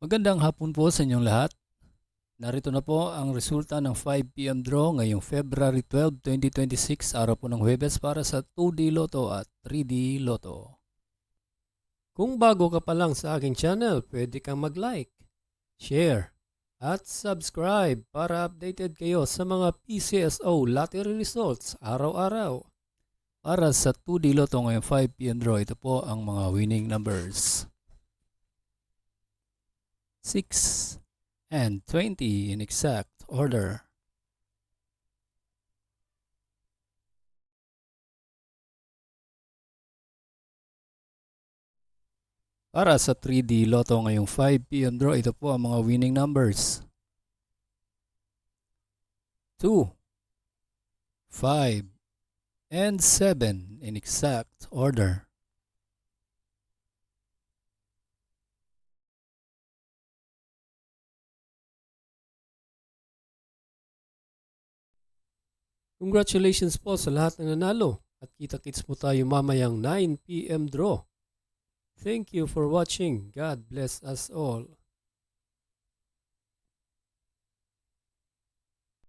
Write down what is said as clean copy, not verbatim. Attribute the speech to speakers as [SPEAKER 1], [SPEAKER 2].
[SPEAKER 1] Magandang hapon po sa inyong lahat. Narito na po ang resulta ng 5 PM draw ngayong February 12, 2026, araw po ng Huwebes para sa 2D Lotto at 3D Lotto.
[SPEAKER 2] Kung bago ka pa lang sa aking channel, pwede kang mag-like, share, at subscribe para updated kayo sa mga PCSO lottery results araw-araw.
[SPEAKER 1] Para sa 2D Lotto ngayong 5 PM draw, ito po ang mga winning numbers. 6 and 20 in exact order. Para sa 3D Lotto ngayong 5 PM draw, ito po ang mga winning numbers. 2, 5, and 7 in exact order.
[SPEAKER 2] Congratulations po sa lahat ng nanalo at kita-kits mo tayo mamayang 9 PM draw. Thank you for watching. God bless us all.